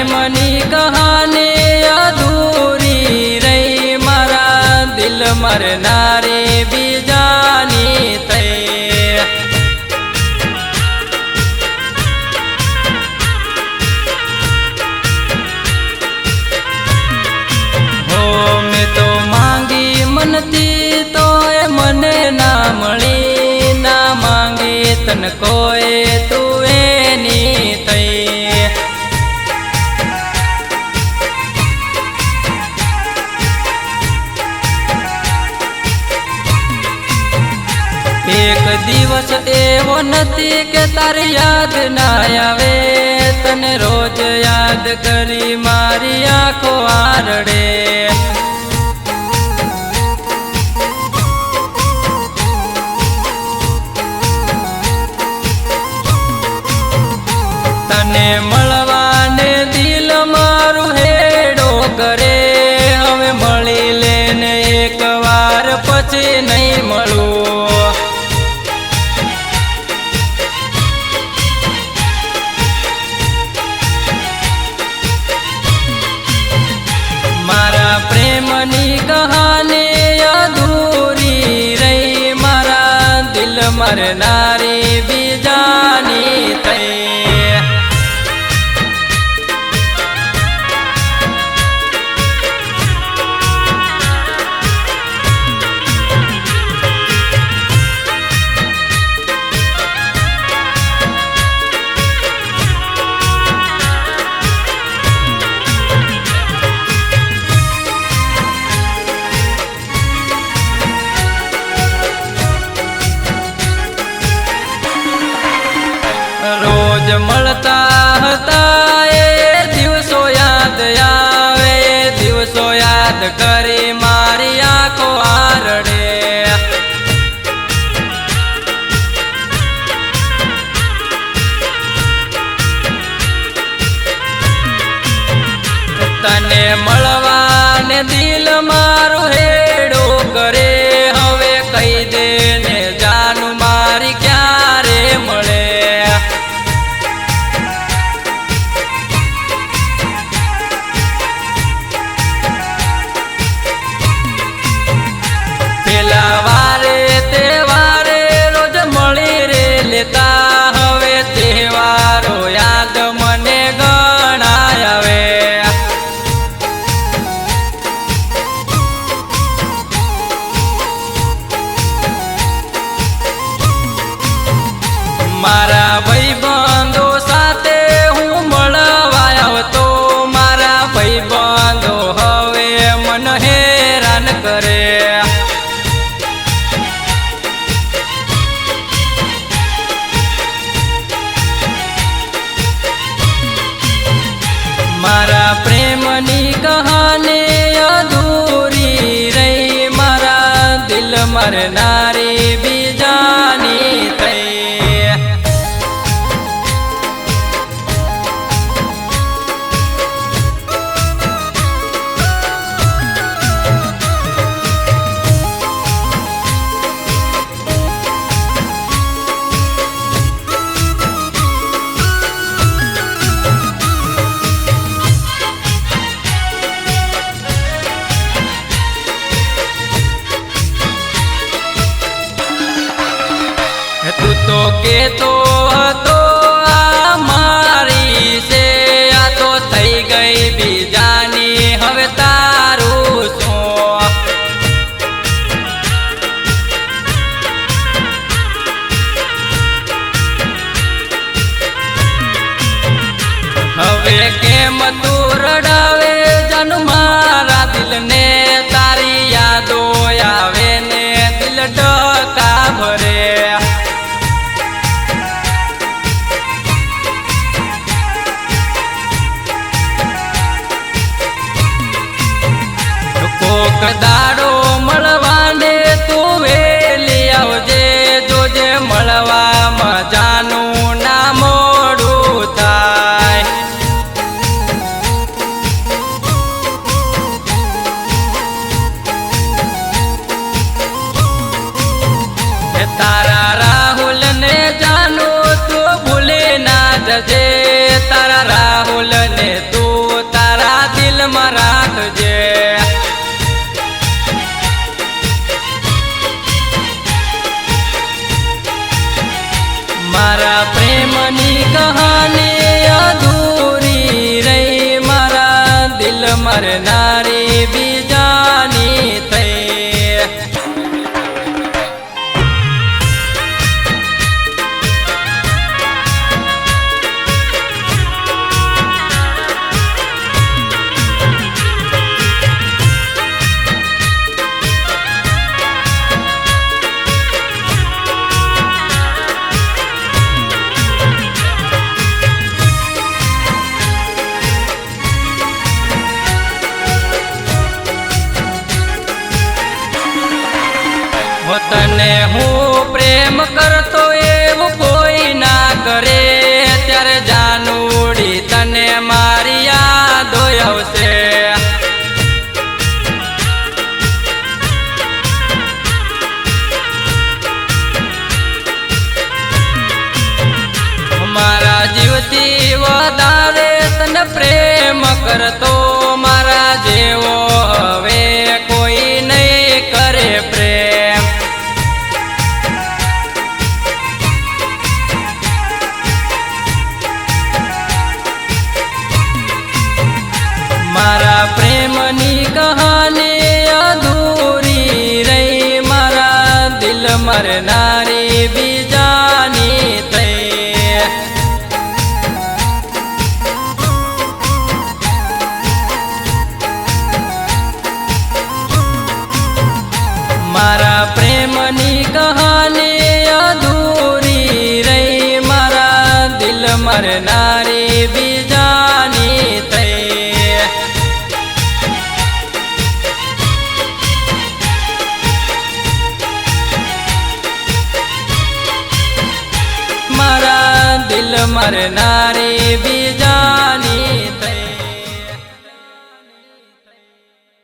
પ્રેમની કહાની અધૂરી રહી મારા દિલ મરનારી બીજાની થઈ હો મેં તો માંગી મનથી તો એ મને ના મળી ના માંગી તન કોઈ તું એની થઈ એક દિવસ એવો નથી કે તારી યાદ ના આવે તને રોજ યાદ કરી મારી આંખો આરડે તને મળવાને દિલ મારું હેડો કરે હવે મળી લેને એક વાર પછી નહીં મળું મારા પ્રેમની કહાની અધૂરી રહી મારા દિલ મરનારી બીજાની થઈ રોજ મળતા હતા એ દિવસો યાદ આવે દિવસો યાદ કરી મારી આંખો આરડે તને મળવાને દિલ મારું હેડો કરે હવે કહી દે ને જાનું મારી ક્યારે મળે પેલા વારે તહેવારે રોજ મળી રે લેતા હવે તહેવારો યાદ મને ગણાય આવે મારા ભાઈબંધો સાથે હું મળવા આવતો મારા ભાઈબંધો હવે મન હેરાન કરે મારા પ્રેમની કહાની અધૂરી રહી મારા દિલ મરનારી બીજાની થઈ તું તો કેતો હતો આ મારી છે આ તો થઈ ગઈ બીજાની હવે તારું શું હવે કેમ તું રડાવે જન મારા દિલને તારી યાદો આવે ને દિલ ડકા ભરે કોક દાડો મળવાને તું વેલી આવજે જોજે મળવામાં જાનું ના મોડું થાય मारा प्रेमनी कहानी अधूरी रही मारा दिल मरनारी बीजानी थई तने हूँ प्रेम करतो एवं कोई ना करे त्यारे जानूड़ी तने मारी याद आवशे मारा जीवती वधारे तने प्रेम करतो मारा जेवो हवे कोई नहीं करे प्रेम मारा प्रेमनी कहानी अधूरी रही मारा दिल मरनारी बीजानी थई मारा प्रेमनी कहानी अधूरी रही मारा दिल मरनारी बीजानी थई मारा दिल मरनारी भी